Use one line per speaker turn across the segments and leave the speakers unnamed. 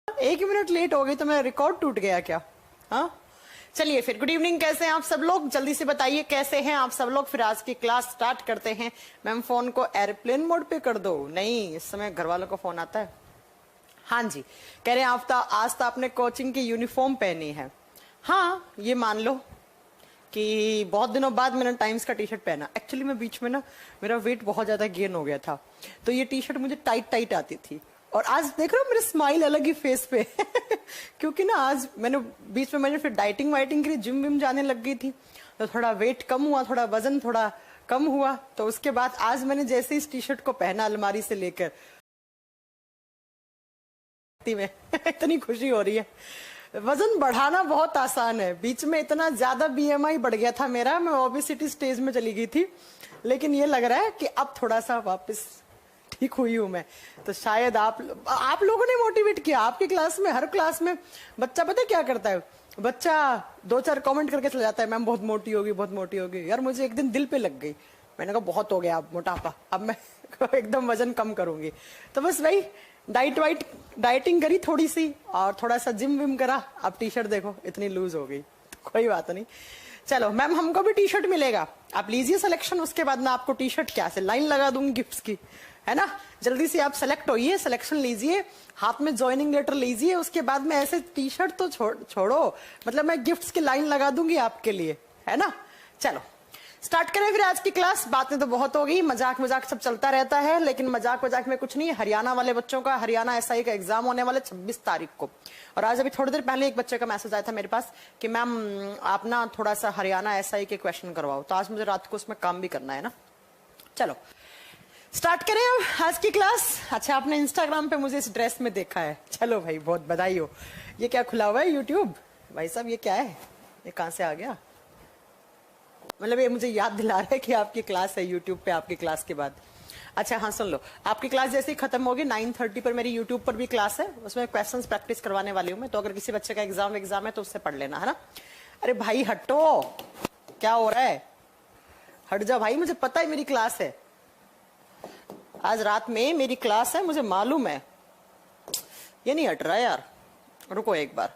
1 minute late हो गई तो मेरा रिकॉर्ड टूट गया क्या? हाँ, चलिए फिर गुड इवनिंग। कैसे हैं आप सब लोग? जल्दी से बताइए कैसे हैं आप सब लोग। फिर आज की क्लास स्टार्ट करते हैं। मैम फोन को एयरप्लेन मोड पे कर दो। नहीं, इस समय घर वालों का फोन आता है। हाँ जी, कह रहे हैं आप आज तो आपने कोचिंग की यूनिफॉर्म पहनी है। हाँ, ये मान लो कि बहुत दिनों बाद मैंने टाइम्स का टी शर्ट पहना। एक्चुअली मैं बीच में ना मेरा वेट बहुत ज्यादा गेन हो गया था, तो ये टी शर्ट मुझे टाइट टाइट आती थी। और आज देख रहे हो मेरे स्माइल अलग ही फेस पे क्योंकि ना आज मैंने फिर डाइटिंग वाइटिंग के लिए जिम विम जाने लग गई थी, तो थोड़ा वेट कम हुआ, थोड़ा वजन थोड़ा कम हुआ। तो उसके बाद आज मैंने जैसे इस टी शर्ट को पहना अलमारी से लेकर में इतनी खुशी हो रही है। वजन बढ़ाना बहुत आसान है। बीच में इतना ज्यादा बीएमआई बढ़ गया था मेरा, मैं ओबेसिटी स्टेज में चली गई थी, लेकिन ये लग रहा है कि अब थोड़ा सा वापस ठीक हुई हूं मैं। तो शायद आप लोगों ने मोटिवेट किया। आपकी क्लास में, हर क्लास में बच्चा पता है क्या करता है? बच्चा 2-4 कमेंट करके चला जाता है, मैम बहुत मोटी होगी, बहुत मोटी होगी। यार मुझे एक दिन दिल पे लग गई, मैंने कहा बहुत हो गया अब मोटापा, अब मैं एकदम वजन कम करूंगी। तो बस वही डाइटिंग करी थोड़ी सी और थोड़ा सा जिम विम करा। अब टी शर्ट देखो इतनी लूज हो गई। तो कोई बात नहीं, चलो मैम हमको भी टी शर्ट मिलेगा, आप लीजिए सिलेक्शन। उसके बाद मैं आपको टी शर्ट क्या से लाइन लगा दूंगी गिफ्ट्स की, है ना। जल्दी से आप सेलेक्ट होइए, सिलेक्शन लीजिए, हाथ में ज्वाइनिंग लेटर लीजिए। उसके बाद में ऐसे टी शर्ट तो छोड़ो, मतलब मैं गिफ्ट्स की लाइन लगा दूंगी आपके लिए, है ना। चलो स्टार्ट करें फिर आज की क्लास। बातें तो बहुत हो गई, मजाक मजाक सब चलता रहता है, लेकिन मजाक मजाक में कुछ नहीं है। हरियाणा वाले बच्चों का, हरियाणा एसआई का एग्जाम होने वाला 26 तारीख को। और आज अभी थोड़ी देर पहले एक बच्चे का मैसेज आया था मेरे पास कि मैम आप ना थोड़ा सा हरियाणा एसआई के क्वेश्चन करवाओ। तो आज मुझे रात को उसमें काम भी करना है ना। चलो स्टार्ट करें अब आज की क्लास। अच्छा, आपने इंस्टाग्राम पे मुझे इस ड्रेस में देखा है, चलो भाई बहुत बधाई हो। ये क्या खुला हुआ है? यूट्यूब भाई साहब, ये क्या है? ये कहां से आ गया? मतलब ये मुझे याद दिला रहा है कि आपकी क्लास है यूट्यूब पे आपकी क्लास के बाद। अच्छा हाँ, सुन लो, आपकी क्लास जैसे ही खत्म होगी 9:30 पर मेरी यूट्यूब पर भी क्लास है, उसमें क्वेश्चंस प्रैक्टिस करवाने वाली हूँ मैं। तो अगर किसी बच्चे का एग्जाम है तो उससे पढ़ लेना, है ना। अरे भाई हटो, क्या हो रहा है? हट जा भाई, मुझे पता है मेरी क्लास है, आज रात में मेरी क्लास है, मुझे मालूम है। ये नहीं हट रहा है यार, रुको एक बार।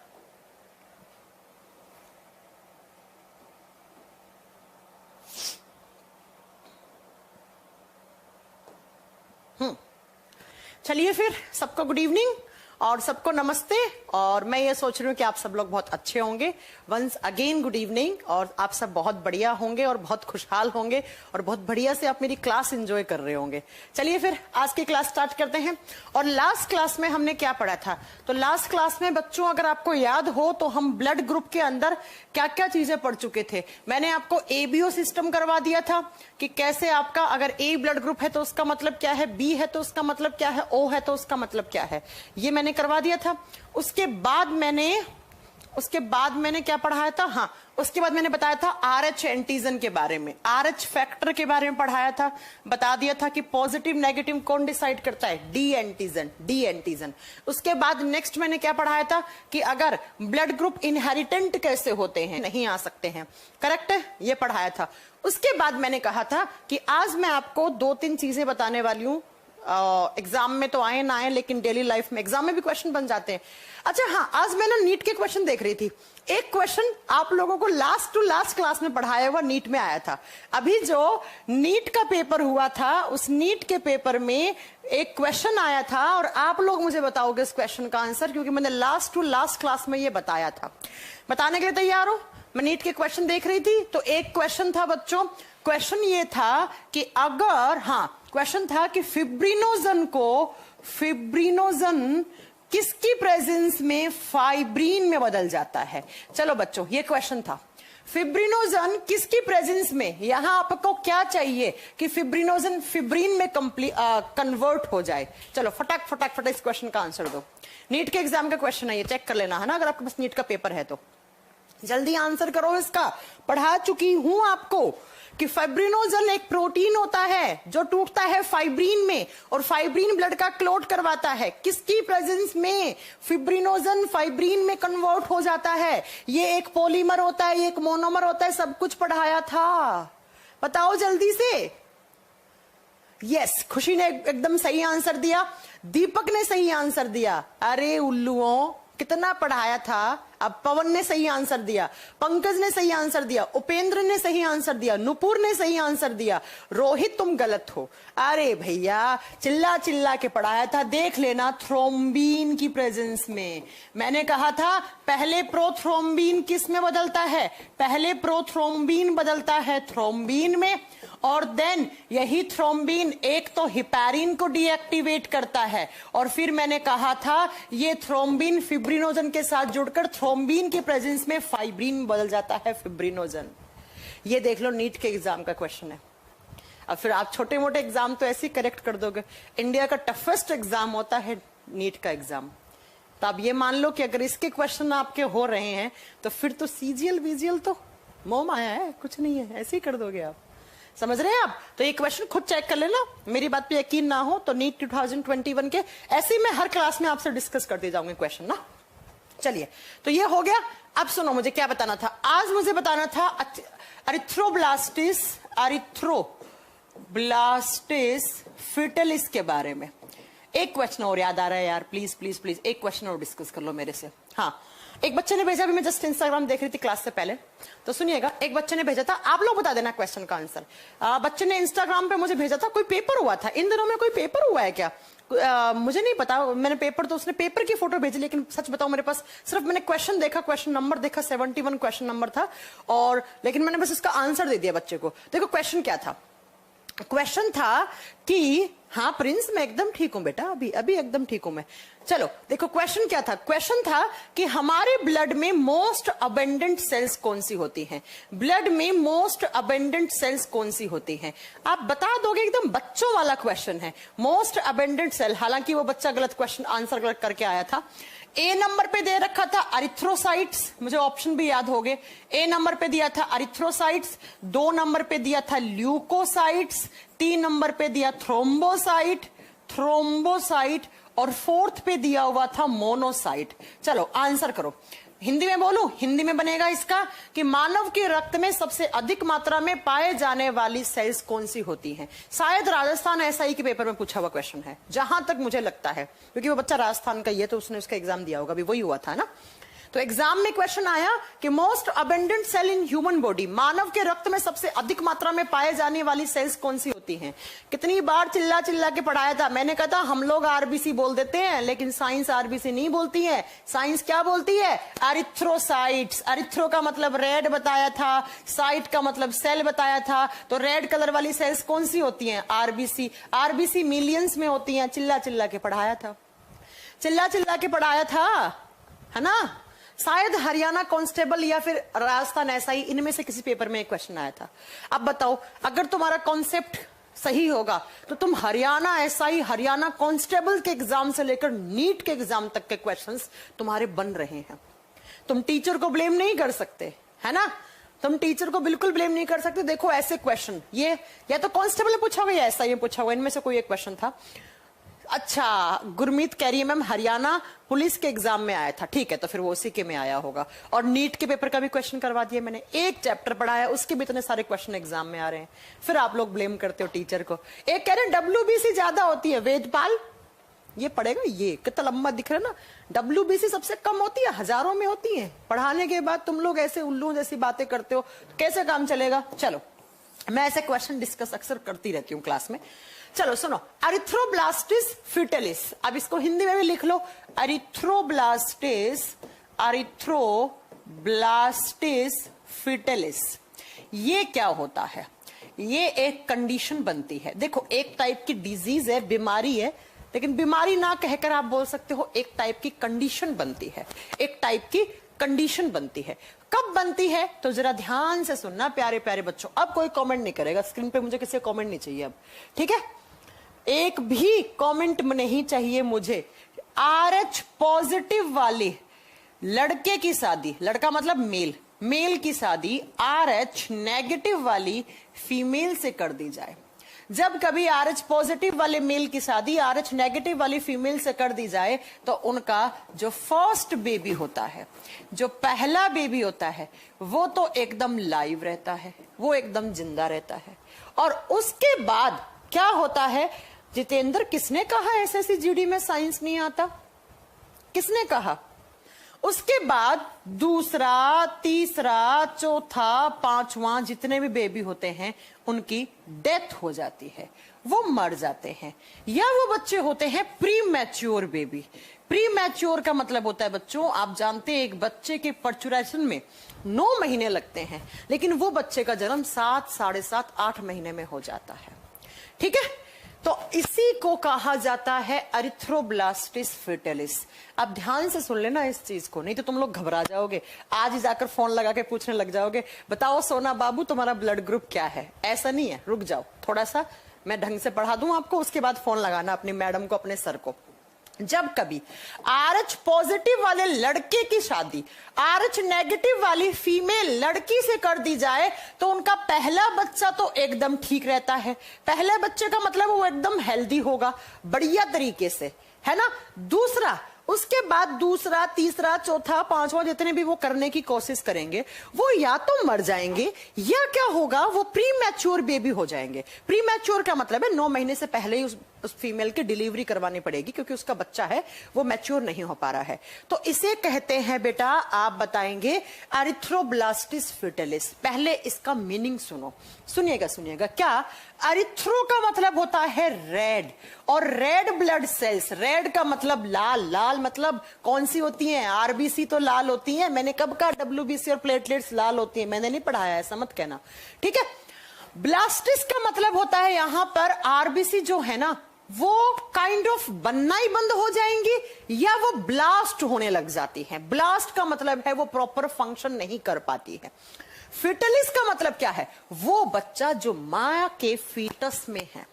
चलिए फिर सबको गुड इवनिंग और सबको नमस्ते। और मैं ये सोच रही हूँ कि आप सब लोग बहुत अच्छे होंगे। वंस अगेन गुड इवनिंग, और आप सब बहुत बढ़िया होंगे और बहुत खुशहाल होंगे और बहुत बढ़िया से आप मेरी क्लास एंजॉय कर रहे होंगे। चलिए फिर आज की क्लास स्टार्ट करते हैं। और लास्ट क्लास में हमने क्या पढ़ा था? तो लास्ट क्लास में बच्चों अगर आपको याद हो तो हम ब्लड ग्रुप के अंदर क्या क्या चीजें पढ़ चुके थे। मैंने आपको एबीओ सिस्टम करवा दिया था कि कैसे आपका अगर ए ब्लड ग्रुप है तो उसका मतलब क्या है, बी है तो उसका मतलब क्या है, ओ है तो उसका मतलब क्या है, ये मैंने करवा दिया था। उसके बाद मैंने क्या पढ़ाया था? हाँ, उसके बाद मैंने बताया था आरएच एंटीजन के बारे में, आरएच फैक्टर के बारे में पढ़ाया था। बता दिया था कि पॉजिटिव नेगेटिव कौन डिसाइड करता है? D antigen. उसके बाद नेक्स्ट मैंने क्या पढ़ाया था कि अगर ब्लड ग्रुप इनहेरिटेंट कैसे होते हैं, नहीं आ सकते हैं, करेक्ट है, ये पढ़ाया था। उसके बाद मैंने कहा था कि आज मैं आपको 2-3 चीजें बताने वाली हूं, एग्जाम में तो आए ना आए लेकिन डेली लाइफ में, एग्जाम में भी क्वेश्चन बन जाते हैं। अच्छा हाँ, आज मैं ना नीट के क्वेश्चन देख रही थी। एक क्वेश्चन आप लोगों को लास्ट टू लास्ट क्लास में पढ़ाया हुआ नीट में आया था। अभी जो नीट का पेपर हुआ था, उस नीट के पेपर में एक क्वेश्चन आया था और आप लोग मुझे बताओगे इस क्वेश्चन का आंसर, क्योंकि मैंने लास्ट टू लास्ट क्लास में ये बताया था। बताने के लिए तैयार हो? मैं नीट के क्वेश्चन देख रही थी, तो एक क्वेश्चन था बच्चों, क्वेश्चन ये था कि अगर, हाँ क्वेश्चन था कि फिब्रिनोजन किसकी प्रेजेंस में फाइब्रिन में बदल जाता है। चलो बच्चों, ये क्वेश्चन था, फिब्रिनोजन किसकी प्रेजेंस में, यहां आपको क्या चाहिए कि फिब्रिनोजन फिब्रिन में कन्वर्ट हो जाए। चलो फटाक इस क्वेश्चन का आंसर दो। नीट के एग्जाम का क्वेश्चन है ये, चेक कर लेना, है ना, अगर आपके पास नीट का पेपर है तो जल्दी आंसर करो इसका। पढ़ा चुकी हूं आपको कि फाइब्रिनोजन एक प्रोटीन होता है जो टूटता है फाइब्रिन में, और फाइब्रिन ब्लड का क्लॉट करवाता है। किसकी प्रेजेंस में? फिब्रिनोजन फाइब्रिन में कन्वर्ट हो जाता है। ये एक पॉलीमर होता है, ये एक मोनोमर होता है, सब कुछ पढ़ाया था। बताओ जल्दी से, यस, खुशी ने एकदम सही आंसर दिया, दीपक ने सही आंसर दिया। अरे उल्लुओं, कितना पढ़ाया था। अब पवन ने सही आंसर दिया, पंकज ने सही आंसर दिया, उपेंद्र ने सही आंसर दिया, नुपुर ने सही आंसर दिया, रोहित तुम गलत हो। अरे भैया, चिल्ला चिल्ला के पढ़ाया था, देख लेना थ्रोम्बीन की प्रेजेंस में। मैंने कहा था पहले प्रोथ्रोम्बीन किस में बदलता है, पहले प्रोथ्रोम्बीन बदलता है थ्रोम्बीन में, और देन यही थ्रोम्बीन एक तो हिपैरिन को डीएक्टिवेट करता है, और फिर मैंने कहा था ये थ्रोम्बीन फिब्रिनोजन के साथ जुड़कर थ्रोम्बीन के प्रेजेंस में फाइब्रिन बदल जाता है फिब्रिनोजन। ये देख लो, नीट के एग्जाम का क्वेश्चन है। अब फिर आप छोटे मोटे एग्जाम तो ऐसे ही करेक्ट कर दोगे, इंडिया का टफेस्ट एग्जाम होता है नीट का एग्जाम। तो आप ये मान लो कि अगर इसके क्वेश्चन आपके हो रहे हैं तो फिर तो सीजीएल वीजीएल तो मोह माया है, कुछ नहीं है, ऐसे ही कर दोगे आप। समझ रहे हैं आप? तो ये क्वेश्चन खुद चेक कर लेना, मेरी बात पे यकीन ना हो तो नीट 2021 के ऐसे ही मैं हर क्लास में आपसे डिस्कस करते जाऊंगी क्वेश्चन ना। चलिए, तो ये हो गया। अब सुनो, मुझे क्या बताना था आज, मुझे बताना था अरिथ्रोब्लास्टिस फिटलिस के बारे में। एक क्वेश्चन और याद आ रहा है यार, प्लीज प्लीज प्लीज एक क्वेश्चन और डिस्कस कर लो मेरे से। हाँ, एक बच्चे ने भेजा, भी मैं जस्ट इंस्टाग्राम देख रही थी क्लास से पहले, तो सुनिएगा। एक बच्चे ने भेजा था, आप लोग बता देना क्वेश्चन का आंसर। बच्चे ने इंस्टाग्राम पे मुझे भेजा था, कोई पेपर हुआ था इन दिनों में, कोई पेपर हुआ है क्या? मुझे नहीं पता, मैंने पेपर तो उसने पेपर की फोटो भेजी, लेकिन सच बताऊं मेरे पास सिर्फ मैंने क्वेश्चन देखा, क्वेश्चन नंबर देखा, 71 क्वेश्चन नंबर था, और लेकिन मैंने बस इसका आंसर दे दिया बच्चे को। देखो क्वेश्चन क्या था, क्वेश्चन था कि हाँ प्रिंस मैं एकदम ठीक हूं बेटा, अभी अभी एकदम ठीक हूं मैं। चलो देखो क्वेश्चन क्या था, क्वेश्चन था कि हमारे ब्लड में मोस्ट अबेंडेंट सेल्स कौन सी होती हैं, ब्लड में मोस्ट अबेंडेंट सेल्स कौन सी होती हैं, आप बता दोगे। एकदम बच्चों वाला क्वेश्चन है, मोस्ट अबेंडेंट सेल। हालांकि वो बच्चा गलत क्वेश्चन आंसर गलत करके आया था। ए नंबर पे दे रखा था अरिथ्रोसाइट्स, मुझे ऑप्शन भी याद हो गए। ए नंबर पे दिया था अरिथ्रोसाइट्स, 2 नंबर पे दिया था ल्यूकोसाइट्स, 3 नंबर पे दिया थ्रोम्बोसाइट, और 4th पे दिया हुआ था मोनोसाइट। चलो आंसर करो। हिंदी में बोलूं, हिंदी में बनेगा इसका कि मानव के रक्त में सबसे अधिक मात्रा में पाए जाने वाली सेल्स कौन सी होती हैं। शायद राजस्थान एसआई के पेपर में पूछा हुआ क्वेश्चन है, जहां तक मुझे लगता है, क्योंकि वो बच्चा राजस्थान का ही है तो उसने उसका एग्जाम दिया होगा, अभी वही हुआ था ना। तो एग्जाम में क्वेश्चन आया कि most abundant cell in human body, मानव के रक्त में सबसे अधिक मात्रा में पाए जाने वाली सेल्स कौन सी होती हैं। कितनी बार चिल्ला चिल्ला के पढ़ाया था, मैंने कहा था हम लोग आरबीसी बोल देते हैं, लेकिन साइंस आरबीसी नहीं बोलती है। साइंस क्या बोलती है? अरिथ्रोसाइट्स। अरिथ्रो का मतलब रेड बताया था, साइट का मतलब सेल बताया था, तो रेड कलर वाली सेल्स कौन सी होती हैं? आरबीसी। आरबीसी मिलियंस में होती हैं। चिल्ला चिल्ला के पढ़ाया था, चिल्ला चिल्ला के पढ़ाया था, है ना। शायद हरियाणा कांस्टेबल या फिर राजस्थान एसआई, इनमें से किसी पेपर में एक क्वेश्चन आया था। अब बताओ, अगर तुम्हारा कॉन्सेप्ट सही होगा तो तुम हरियाणा एसआई, हरियाणा कांस्टेबल के एग्जाम से लेकर नीट के एग्जाम तक के क्वेश्चंस तुम्हारे बन रहे हैं। तुम टीचर को ब्लेम नहीं कर सकते, है ना, तुम टीचर को बिल्कुल ब्लेम नहीं कर सकते। देखो ऐसे क्वेश्चन, ये या तो कांस्टेबल ने पूछा होगा या एसआई ने पूछा होगा, इनमें से कोई एक क्वेश्चन था। अच्छा, गुरमीत कह रही है मैम हरियाणा पुलिस के एग्जाम में आया था, ठीक है, तो फिर वो उसी के में आया होगा। और नीट के पेपर का भी क्वेश्चन करवा दिया मैंने, एक चैप्टर पढ़ाया, उसके भी इतने सारे क्वेश्चन एग्जाम में आ रहे हैं, फिर आप लोग ब्लेम करते हो टीचर को। एक कह रहे हैं डब्ल्यूबीसी ज्यादा होती है, वेदपाल ये पढ़ेगा, ये कितना लंबा दिख रहा है ना। डब्ल्यूबीसी सबसे कम होती है, हजारों में होती है। पढ़ाने के बाद तुम लोग ऐसे उल्लू जैसी बातें करते हो, कैसे काम चलेगा। चलो, मैं ऐसे क्वेश्चन डिस्कस अक्सर करती रहती हूँ क्लास में। चलो सुनो, अरिथ्रोब्लास्टिस फिटलिस, अब इसको हिंदी में भी लिख लो, अरिथ्रोब्लास्टिस फिटलिस। ये क्या होता है? ये एक कंडीशन बनती है। देखो, एक टाइप की डिजीज है, बीमारी है, लेकिन बीमारी ना कहकर आप बोल सकते हो एक टाइप की कंडीशन बनती है, एक टाइप की कंडीशन बनती है। कब बनती है तो जरा ध्यान से सुनना प्यारे प्यारे बच्चों। अब कोई कमेंट नहीं करेगा स्क्रीन पे, मुझे किसी कमेंट नहीं चाहिए अब, ठीक है, एक भी कमेंट नहीं चाहिए मुझे। RH पॉजिटिव वाले लड़के की शादी, लड़का मतलब मेल, मेल की शादी RH नेगेटिव वाली फीमेल से कर दी जाए। जब कभी RH पॉजिटिव वाले मेल की शादी RH नेगेटिव वाली फीमेल से कर दी जाए तो उनका जो फर्स्ट बेबी होता है, जो पहला बेबी होता है, वो तो एकदम लाइव रहता है, वो एकदम जिंदा रहता है। और उसके बाद क्या होता है जितेंद्र? किसने कहा एसएससी जीडी में साइंस नहीं आता? किसने कहा? उसके बाद दूसरा, तीसरा, चौथा, पांचवा जितने भी बेबी होते हैं उनकी डेथ हो जाती है, वो मर जाते हैं, या वो बच्चे होते हैं pre mature baby. Pre mature का मतलब होता है बच्चों, आप जानते हैं एक बच्चे के पर्चुरेशन में 9 महीने लगते हैं, लेकिन वो बच्चे का जन्म 7, 7.5, 8 महीने में हो जाता है। ठीक है, तो इसी को कहा जाता है एरिथ्रोब्लास्टिस फीटलिस। अब ध्यान से सुन लेना इस चीज को, नहीं तो तुम लोग घबरा जाओगे, आज ही जाकर फोन लगा के पूछने लग जाओगे, बताओ सोना बाबू तुम्हारा ब्लड ग्रुप क्या है? ऐसा नहीं है, रुक जाओ थोड़ा सा, मैं ढंग से पढ़ा दूं आपको, उसके बाद फोन लगाना अपनी मैडम को, अपने सर को। जब कभी RH पॉजिटिव वाले लड़के की शादी RH नेगेटिव वाली फीमेल लड़की से कर दी जाए तो उनका पहला बच्चा तो एकदम ठीक रहता है। पहले बच्चे का मतलब वो एकदम हेल्दी होगा, बढ़िया तरीके से, है ना। दूसरा, उसके बाद दूसरा, तीसरा, चौथा, पांचवा जितने भी वो करने की कोशिश करेंगे वो या तो मर जाएंगे या क्या होगा, वो प्री मैच्योर बेबी हो जाएंगे। प्री मैच्योर का मतलब है 9 महीने से पहले ही उस फीमेल की डिलीवरी करवानी पड़ेगी, क्योंकि उसका बच्चा है वो मैच्योर नहीं हो पा रहा है। तो इसे कहते हैं बेटा, आप बताएंगे एरिथ्रोब्लास्टिस फीटलिस। पहले इसका मीनिंग सुनो, सुनिएगा सुनिएगा। क्या? एरिथ्रो का मतलब होता है रेड, और रेड ब्लड सेल्स, रेड का मतलब लाल, लाल मतलब कौन सी होती हैं? आरबीसी तो लाल होती हैं, मैंने कब कहा डब्ल्यूबीसी और प्लेटलेट्स लाल होती हैं? मैंने नहीं पढ़ाया, ऐसा मत कहना, ठीक है। ब्लास्टिस का मतलब होता है यहां पर आरबीसी जो है ना वो काइंड ऑफ बनना ही बंद हो जाएंगी या वो ब्लास्ट होने लग जाती है। ब्लास्ट का मतलब है वो प्रॉपर फंक्शन नहीं कर पाती है। फीटलिस का मतलब क्या है? वो बच्चा जो मां के फीटस में है,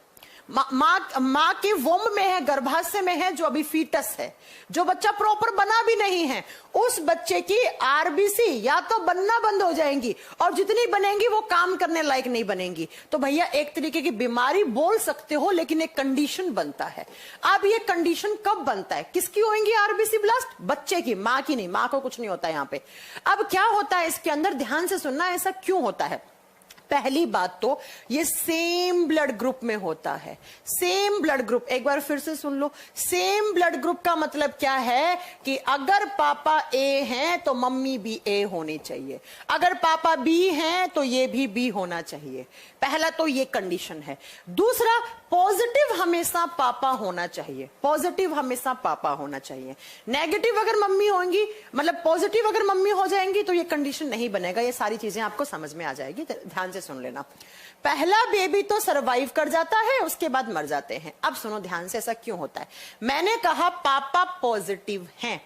मां के वोम में है, गर्भाशय में है, जो अभी फीटस है, जो बच्चा प्रॉपर बना भी नहीं है, उस बच्चे की आरबीसी या तो बनना बंद हो जाएंगी और जितनी बनेंगी वो काम करने लायक नहीं बनेंगी। तो भैया एक तरीके की बीमारी बोल सकते हो, लेकिन एक कंडीशन बनता है। अब ये कंडीशन कब बनता है? किसकी होंगी आरबीसी ब्लास्ट? बच्चे की, मां की नहीं, मां को कुछ नहीं होता यहां पे। अब क्या होता है इसके अंदर, ध्यान से सुनना, ऐसा क्यों होता है। पहली बात तो ये सेम ब्लड ग्रुप में होता है। सेम ब्लड ग्रुप, एक बार फिर से सुन लो, सेम ब्लड ग्रुप का मतलब क्या है कि अगर पापा ए हैं तो मम्मी भी ए होनी चाहिए, अगर पापा बी हैं तो ये भी बी होना चाहिए। पहला तो ये कंडीशन है। दूसरा, पॉजिटिव हमेशा पापा होना चाहिए, पॉजिटिव हमेशा पापा होना चाहिए। नेगेटिव अगर मम्मी होंगी, मतलब पॉजिटिव अगर मम्मी हो जाएंगी तो ये कंडीशन नहीं बनेगा। ये सारी चीजें आपको समझ में आ जाएगी, ध्यान से सुन लेना। पहला बेबी तो सरवाइव कर जाता है, उसके बाद मर जाते हैं। अब सुनो ध्यान से, ऐसा क्यों होता है। मैंने कहा पापा पॉजिटिव हैं,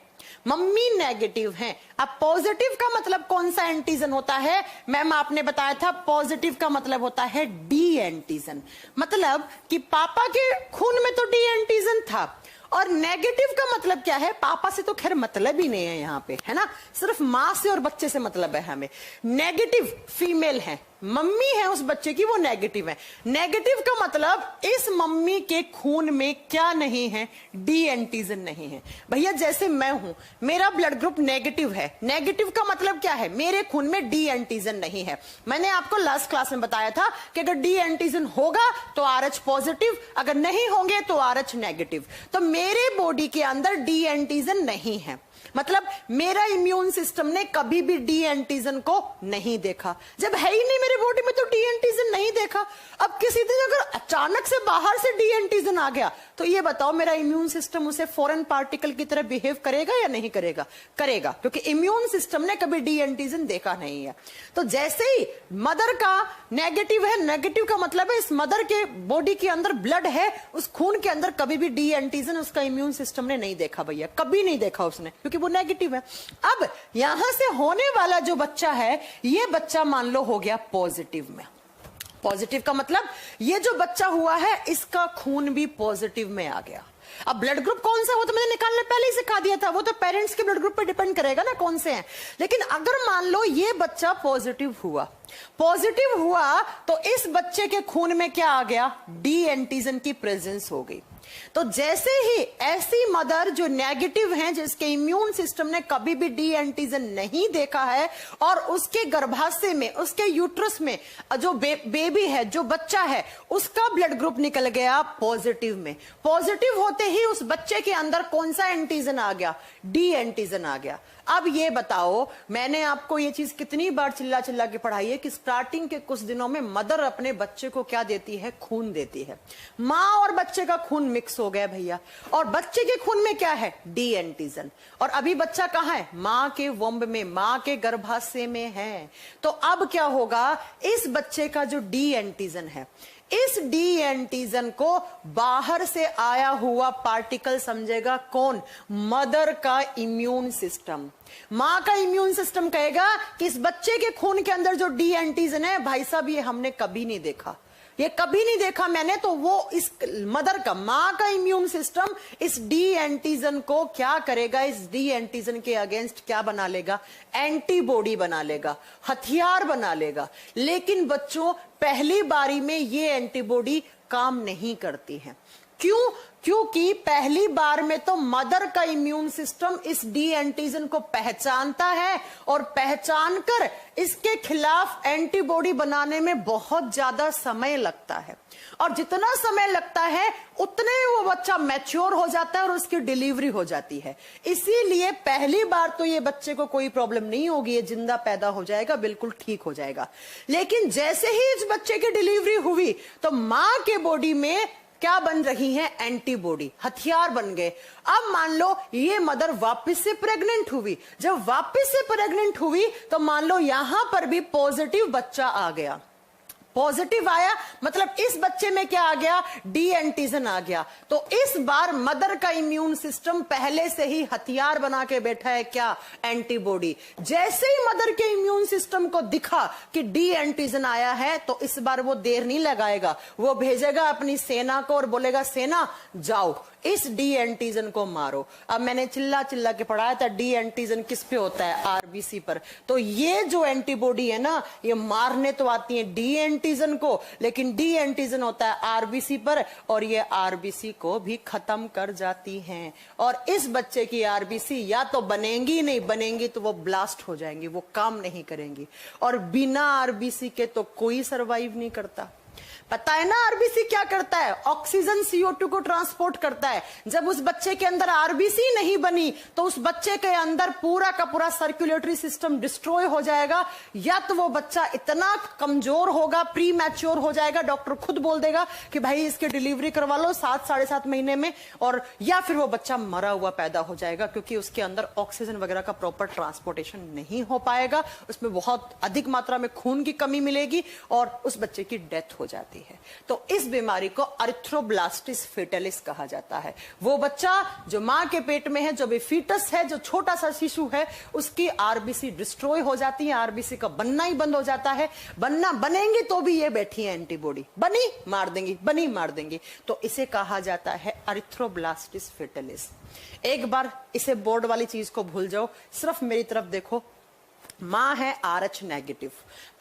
मम्मी नेगेटिव हैं। अब पॉजिटिव का मतलब कौन सा एंटीजन होता है? मैम आपने बताया था पॉजिटिव का मतलब होता है डी एंटीजन, मतलब कि पापा के खून में तो डी एंटीजन था। और नेगेटिव का मतलब क्या है? पापा से तो खैर मतलब ही नहीं है यहाँ पे, है ना, सिर्फ माँ से और बच्चे से मतलब है हमें। नेगेटिव फीमेल है, मम्मी है उस बच्चे की, वो नेगेटिव है। नेगेटिव का मतलब इस मम्मी के खून में क्या नहीं है? डी एंटीजन नहीं है। भैया जैसे मैं हूं, मेरा ब्लड ग्रुप नेगेटिव है, नेगेटिव का मतलब क्या है? मेरे खून में डी एंटीजन नहीं है। मैंने आपको लास्ट क्लास में बताया था कि अगर डी एंटीजन होगा तो RH पॉजिटिव, अगर नहीं होंगे तो RH नेगेटिव। तो मेरे बॉडी के अंदर डी एंटीजन नहीं है, मतलब मेरा इम्यून सिस्टम ने कभी भी डी एंटीजन को नहीं देखा। जब है ही नहीं मेरे बॉडी में तो डी एंटीजन नहीं देखा। अब किसी दिन अगर अचानक से बाहर से डी एंटीजन आ गया तो ये बताओ मेरा इम्यून सिस्टम उसे फॉरेन पार्टिकल की तरह बिहेव करेगा या नहीं करेगा? करेगा, क्योंकि इम्यून सिस्टम ने कभी डी एंटीजन देखा नहीं है। तो जैसे ही मदर का नेगेटिव है, नेगेटिव का मतलब है इस मदर के बॉडी के अंदर ब्लड है, उस खून के अंदर कभी भी डी एंटीजन उसका इम्यून सिस्टम ने नहीं देखा भैया, कभी नहीं देखा उसने, क्योंकि वो नेगेटिव है। अब यहां से होने वाला जो बच्चा है, ये बच्चा मान लो हो गया पॉजिटिव में। पॉजिटिव का मतलब ये जो बच्चा हुआ है इसका खून भी पॉजिटिव में आ गया। अब ब्लड ग्रुप कौन सा हो तो मैंने निकालने पहले ही सिखा दिया था, वो तो पेरेंट्स के ब्लड ग्रुप पे डिपेंड करेगा ना कौन से हैं। लेकिन अगर मान लो ये बच्चा पॉजिटिव हुआ, पॉजिटिव हुआ तो इस बच्चे के खून में क्या आ गया? डी एंटीजन की प्रेजेंस हो गई। तो जैसे ही ऐसी मदर जो नेगेटिव हैं, जिसके इम्यून सिस्टम ने कभी भी डी एंटीजन नहीं देखा है, और उसके गर्भाशय में, उसके यूट्रस में जो बेबी है, जो बच्चा है, उसका ब्लड ग्रुप निकल गया पॉजिटिव में। पॉजिटिव होते ही उस बच्चे के अंदर कौन सा एंटीजन आ गया? डी एंटीजन आ गया। अब ये बताओ, मैंने आपको ये चीज कितनी बार चिल्ला चिल्ला के पढ़ाई है कि स्टार्टिंग के कुछ दिनों में मदर अपने बच्चे को क्या देती है? खून देती है। माँ और बच्चे का खून मिक्स हो गया भैया, और बच्चे के खून में क्या है? D antigen. और अभी बच्चा कहाँ है? माँ के वंब में, माँ के गर्भाशय में है। तो अब क्या होगा? इस बच्चे का जो डी एंटीजन है, इस डी एंटीजन को बाहर से आया हुआ पार्टिकल समझेगा कौन? मदर का इम्यून सिस्टम। मां का इम्यून सिस्टम कहेगा कि इस बच्चे के खून के अंदर जो डी एंटीजन है, भाई साहब ये हमने कभी नहीं देखा, ये कभी नहीं देखा मैंने। तो वो इस मदर का, मां का इम्यून सिस्टम इस डी एंटीजन को क्या करेगा? इस डी एंटीजन के अगेंस्ट क्या बना लेगा? एंटीबॉडी बना लेगा, हथियार बना लेगा। लेकिन बच्चों, पहली बारी में ये एंटीबॉडी काम नहीं करती है। क्यों? क्योंकि पहली बार में तो मदर का इम्यून सिस्टम इस डी एंटीजन को पहचानता है, और पहचान कर इसके खिलाफ एंटीबॉडी बनाने में बहुत ज्यादा समय लगता है। और जितना समय लगता है उतने वो बच्चा मैच्योर हो जाता है और उसकी डिलीवरी हो जाती है। इसीलिए पहली बार तो ये बच्चे को कोई प्रॉब्लम नहीं होगी, ये जिंदा पैदा हो जाएगा, बिल्कुल ठीक हो जाएगा। लेकिन जैसे ही इस बच्चे की डिलीवरी हुई तो मां के बॉडी में क्या बन रही है? एंटीबॉडी, हथियार बन गए। अब मान लो ये मदर वापस से प्रेग्नेंट हुई। जब वापस से प्रेग्नेंट हुई तो मान लो यहां पर भी पॉजिटिव बच्चा आ गया। पॉजिटिव आया मतलब इस बच्चे में क्या आ गया? डी एंटीजन आ गया। तो इस बार मदर का इम्यून सिस्टम पहले से ही हथियार बना के बैठा है, क्या? एंटीबॉडी। जैसे ही मदर के इम्यून सिस्टम को दिखा कि डी एंटीजन आया है, तो इस बार वो देर नहीं लगाएगा, वो भेजेगा अपनी सेना को और बोलेगा, सेना जाओ इस डी एंटीजन को मारो। अब मैंने चिल्ला चिल्ला के पढ़ाया था, डी एंटीजन किस पे होता है? आरबीसी पर। तो ये जो एंटीबॉडी है ना, ये मारने तो आती है डी एंटीजन को, लेकिन डी एंटीजन होता है आरबीसी पर, और ये आरबीसी को भी खत्म कर जाती हैं। और इस बच्चे की आरबीसी या तो बनेंगी, नहीं बनेंगी तो वो ब्लास्ट हो जाएंगी, वो काम नहीं करेंगी। और बिना आरबीसी के तो कोई सरवाइव नहीं करता। पता है ना आरबीसी क्या करता है? ऑक्सीजन CO2 को ट्रांसपोर्ट करता है। जब उस बच्चे के अंदर आरबीसी नहीं बनी तो उस बच्चे के अंदर पूरा का पूरा सर्कुलेटरी सिस्टम डिस्ट्रॉय हो जाएगा, या तो वो बच्चा इतना कमजोर होगा, प्री मैच्योर हो जाएगा, डॉक्टर खुद बोल देगा कि भाई इसकी डिलीवरी करवा लो 7 साढ़े 7 महीने में, और या फिर वो बच्चा मरा हुआ पैदा हो जाएगा, क्योंकि उसके अंदर ऑक्सीजन वगैरह का प्रॉपर ट्रांसपोर्टेशन नहीं हो पाएगा, उसमें बहुत अधिक मात्रा में खून की कमी मिलेगी और उस बच्चे की डेथ हो जाती है। तो इस बीमारी को अरिथ्रोब्लास्टिस फेटालिस कहा जाता है। वो बच्चा जो मां के पेट में है, जो भी फीटस है, जो छोटा सा शिशु है, उसकी आरबीसी डिस्ट्रॉय हो जाती है, आरबीसी का बनना ही बंद हो जाता है। बनेंगे तो भी ये बैठी है एंटीबॉडी, बनी मार देंगी, बनी मार देंगी। तो इसे कहा जाता है अरिथ्रोब्लास्टिस फेटालिस। एक बार इसे बोर्ड वाली चीज को भूल जाओ, सिर्फ मेरी तरफ देखो। मां है RH नेगेटिव,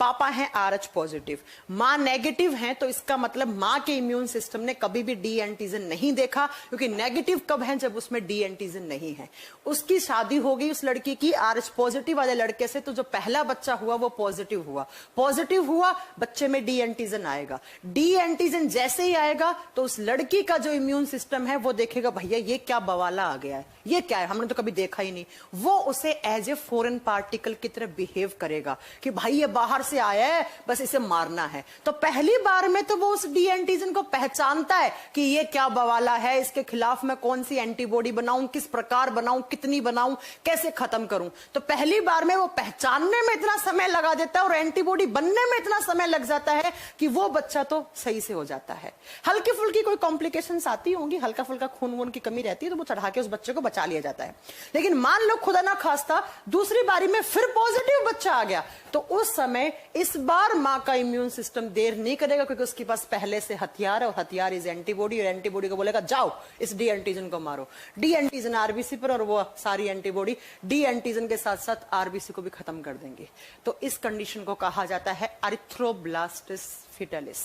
पापा है RH पॉजिटिव। मां नेगेटिव है तो इसका मतलब मां के इम्यून सिस्टम ने कभी भी डी एंटीजन नहीं देखा, क्योंकि नेगेटिव कब है? जब उसमें डी एंटीजन नहीं है। उसकी शादी हो गई उस लड़की की RH पॉजिटिव वाले लड़के से, तो जो पहला बच्चा हुआ वो पॉजिटिव हुआ। पॉजिटिव हुआ, बच्चे में डी एंटीजन आएगा। डी एंटीजन जैसे ही आएगा तो उस लड़की का जो इम्यून सिस्टम है वो देखेगा, भैया ये क्या बवाला आ गया है, ये क्या है, हमने तो कभी देखा ही नहीं। वो उसे एज ए फॉरेन पार्टिकल की तरह बिहेव करेगा कि भाई ये बाहर से आया है, बस इसे मारना है। तो पहली बार में तो वो उस डी एंटीजन को पहचानता है कि ये क्या बवाला है, इसके खिलाफ मैं कौन सी एंटीबॉडी बनाऊं, किस प्रकार बनाऊं, कितनी बनाऊं, कैसे खत्म करूं। तो पहली बार में वो पहचानने में इतना समय लगा देता है और एंटीबॉडी बनने में इतना समय लग जाता है कि वो बच्चा तो सही से हो जाता है। हल्की फुल्की कोई कॉम्प्लिकेशंस आती होंगी, हल्का फुल्का खून वून की कमी रहती है, तो वो चढ़ा के उस बच्चे को बचा लिया जाता है। लेकिन मान लो खुदा ना खास्ता दूसरी बारी में फिर पॉजिटिव बच्चा आ गया, तो उस समय इस बार मां का इम्यून सिस्टम देर नहीं करेगा, क्योंकि उसके पास पहले से हथियार है, और हथियार इज एंटीबॉडी, और एंटीबॉडी को बोलेगा जाओ इस डी एंटीजन को मारो। डी एंटीजन आरबीसी पर, और वो सारी एंटीबॉडी डी एंटीजन के साथ साथ आरबीसी को भी खत्म कर देंगे। तो इस कंडीशन को कहा जाता है अरिथ्रोब्लास्टिस फिटलिस,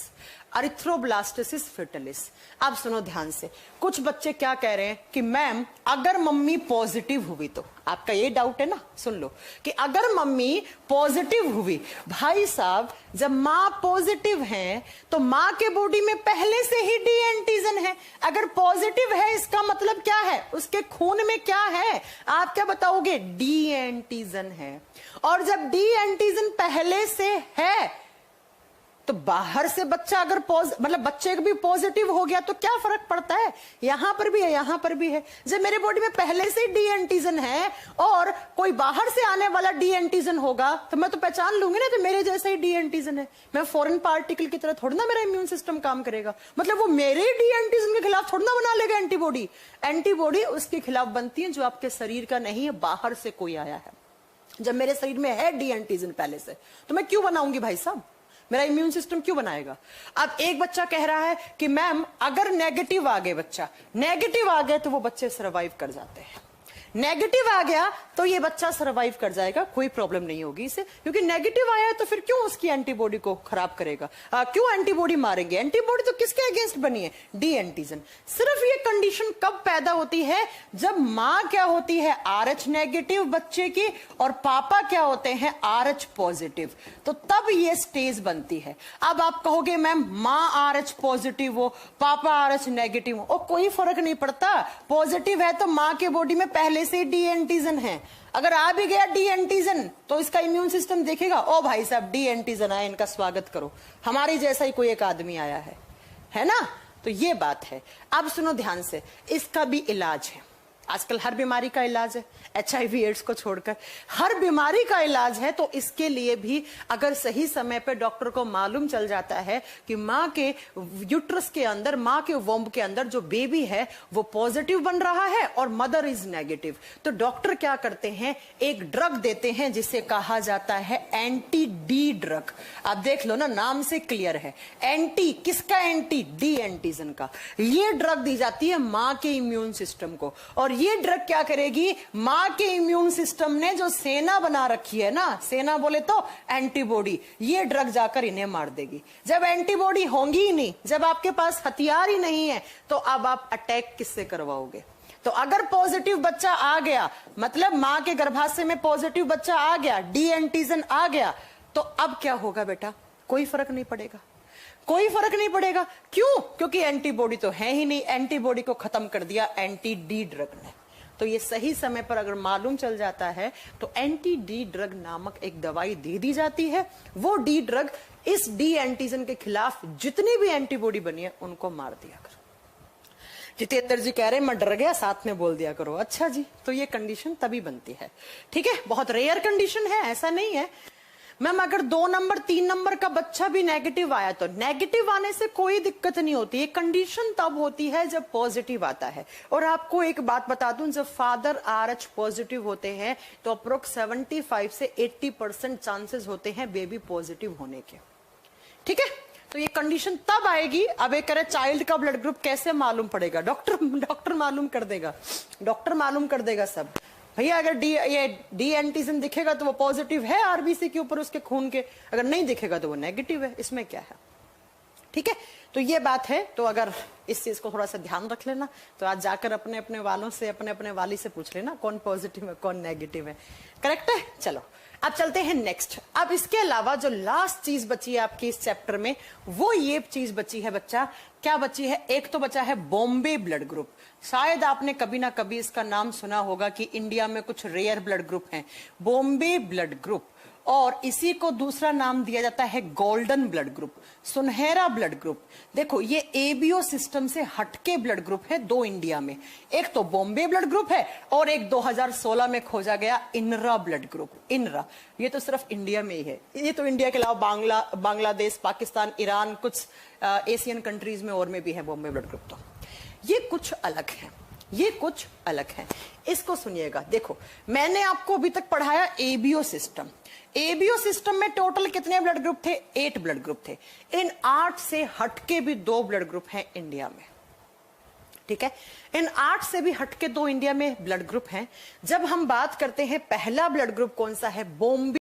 अरिथ्रोब्लास्टोसिस फिटलिस। अब सुनो ध्यान से, कुछ बच्चे क्या कह रहे हैं कि मैम अगर मम्मी पॉजिटिव हुई तो, आपका ये डाउट है ना, सुन लो कि अगर मम्मी पॉजिटिव हुई, भाई साहब जब मां पॉजिटिव है तो मां के बॉडी में पहले से ही डी एंटीजन है। अगर पॉजिटिव है इसका मतलब क्या है, उसके खून में क्या है, आप क्या बताओगे, डी एंटीजन है। और जब डी एंटीजन पहले से है तो बाहर से बच्चा अगर मतलब बच्चे को भी पॉजिटिव हो गया तो क्या फर्क पड़ता है, यहां पर भी है यहां पर भी है। जब मेरे बॉडी में पहले से डी एंटीजन है और कोई बाहर से आने वाला डी एंटीजन होगा तो मैं तो पहचान लूंगी ना, तो मेरे जैसा ही डी एंटीजन है। मैं फॉरेन पार्टिकल की तरह थोड़ी ना मेरा इम्यून सिस्टम काम करेगा, मतलब वो मेरे डी एंटीजन के खिलाफ थोड़ी ना बना लेगा एंटीबॉडी। एंटीबॉडी उसके खिलाफ बनती है जो आपके शरीर का नहीं है, बाहर से कोई आया है। जब मेरे शरीर में है डी एंटीजन पहले से तो मैं क्यों बनाऊंगी भाई साहब, मेरा इम्यून सिस्टम क्यों बनाएगा। अब एक बच्चा कह रहा है कि मैम अगर नेगेटिव आ गए, बच्चा नेगेटिव आ गए तो वो बच्चे सरवाइव कर जाते हैं। नेगेटिव आ गया तो ये बच्चा सरवाइव कर जाएगा, कोई प्रॉब्लम नहीं होगी इसे, क्योंकि नेगेटिव आया है तो फिर क्यों उसकी एंटीबॉडी को खराब करेगा, क्यों एंटीबॉडी मारेंगे। एंटीबॉडी तो किसके अगेंस्ट बनी है, डी एंटीजन। सिर्फ ये कंडीशन कब पैदा होती है, जब मां क्या होती है RH नेगेटिव बच्चे की और पापा क्या होते हैं RH पॉजिटिव, तो तब ये स्टेज बनती है। अब आप कहोगे मैम मां RH पॉजिटिव हो पापा RH नेगेटिव हो, कोई फर्क नहीं पड़ता। पॉजिटिव है तो मां के बॉडी में पहले से डी एंटीजन है, अगर आ भी गया डी एंटीजन तो इसका इम्यून सिस्टम देखेगा, ओ भाई साहब डी एंटीजन आया, इनका स्वागत करो, हमारी जैसा ही कोई एक आदमी आया है ना। तो ये बात है। अब सुनो ध्यान से, इसका भी इलाज है। आजकल हर बीमारी का इलाज है, HIV एड्स को छोड़कर हर बीमारी का इलाज है। तो इसके लिए भी अगर सही समय पे डॉक्टर को मालूम चल जाता है कि माँ के यूट्रस के अंदर, माँ के वोम्ब के अंदर जो बेबी है वो पॉजिटिव बन रहा है और मदर इज नेगेटिव, तो डॉक्टर क्या करते हैं, एक ड्रग देते हैं जिसे कहा जाता है एंटी डी ड्रग। आप देख लो ना, नाम से क्लियर है, एंटी किसका, एंटी डी एंटीजन का। ये ड्रग दी जाती है माँ के इम्यून सिस्टम को, और ये ड्रग क्या करेगी, मां के इम्यून सिस्टम ने जो सेना बना रखी है ना, सेना बोले तो एंटीबॉडी, ये ड्रग जाकर इन्हें मार देगी। जब एंटीबॉडी होंगी ही नहीं, जब आपके पास हथियार ही नहीं है, तो अब आप अटैक किससे करवाओगे। तो अगर पॉजिटिव बच्चा आ गया, मतलब मां के गर्भाशय में पॉजिटिव बच्चा आ गया, डी एंटीजन आ गया, तो अब क्या होगा बेटा, कोई फर्क नहीं पड़ेगा, कोई फर्क नहीं पड़ेगा। क्यों, क्योंकि एंटीबॉडी तो है ही नहीं, एंटीबॉडी को खत्म कर दिया एंटी डी ड्रग ने। तो ये सही समय पर अगर मालूम चल जाता है तो एंटी डी ड्रग नामक एक दवाई दे दी जाती है। वो डी ड्रग इस डी एंटीजन के खिलाफ जितनी भी एंटीबॉडी बनी है उनको मार दिया करो। जितेंद्र जी कह रहे हैं मैं डर गया, साथ में बोल दिया करो। अच्छा जी, तो ये कंडीशन तभी बनती है, ठीक है, बहुत रेयर कंडीशन है, ऐसा नहीं है। मैम अगर 2 नंबर 3 नंबर का बच्चा भी नेगेटिव आया तो नेगेटिव आने से कोई दिक्कत नहीं होती, ये कंडीशन तब होती है जब पॉजिटिव आता है। और आपको एक बात बता दूं, जब फादर RH पॉजिटिव होते हैं तो अप्रोक्स 75 से 80% चांसेस होते हैं बेबी पॉजिटिव होने के, ठीक है। तो ये कंडीशन तब आएगी। अब एक करे चाइल्ड का ब्लड ग्रुप कैसे मालूम पड़ेगा, डॉक्टर मालूम कर देगा, डॉक्टर मालूम कर देगा सब। भैया अगर डी एंटीजन दिखेगा तो वो पॉजिटिव है RBC के ऊपर उसके खून के, अगर नहीं दिखेगा तो वो नेगेटिव है, इसमें क्या है, ठीक है। तो ये बात है। तो अगर इस चीज को थोड़ा सा ध्यान रख लेना, तो आज जाकर अपने अपने वालों से, अपने अपने वाली से पूछ लेना कौन पॉजिटिव है कौन नेगेटिव है, करेक्ट है। चलो अब चलते हैं नेक्स्ट। अब इसके अलावा जो लास्ट चीज बची है आपकी इस चैप्टर में, वो ये चीज बची है बच्चा, क्या बची है, एक तो बचा है बॉम्बे ब्लड ग्रुप। शायद आपने कभी ना कभी इसका नाम सुना होगा कि इंडिया में कुछ रेयर ब्लड ग्रुप हैं, बॉम्बे ब्लड ग्रुप, और इसी को दूसरा नाम दिया जाता है गोल्डन ब्लड ग्रुप, सुनहरा ब्लड ग्रुप। देखो ये ABO सिस्टम से हटके ब्लड ग्रुप है 2 इंडिया में, एक तो बॉम्बे ब्लड ग्रुप है और एक 2016 में खोजा गया इनरा ब्लड ग्रुप। इनरा ये तो सिर्फ इंडिया में ही है, ये तो इंडिया के अलावा बांग्लादेश, पाकिस्तान, ईरान, कुछ एशियन कंट्रीज में और में भी है बॉम्बे ब्लड ग्रुप। तो ये कुछ अलग है, ये कुछ अलग है। इसको सुनिएगा, देखो मैंने आपको अभी तक पढ़ाया ABO सिस्टम। ABO सिस्टम में टोटल कितने ब्लड ग्रुप थे, 8 ब्लड ग्रुप थे। इन 8 से हटके भी 2 ब्लड ग्रुप हैं इंडिया में, ठीक है। इन 8 से भी हटके 2 इंडिया में ब्लड ग्रुप हैं। जब हम बात करते हैं पहला ब्लड ग्रुप कौन सा है, बॉम्बे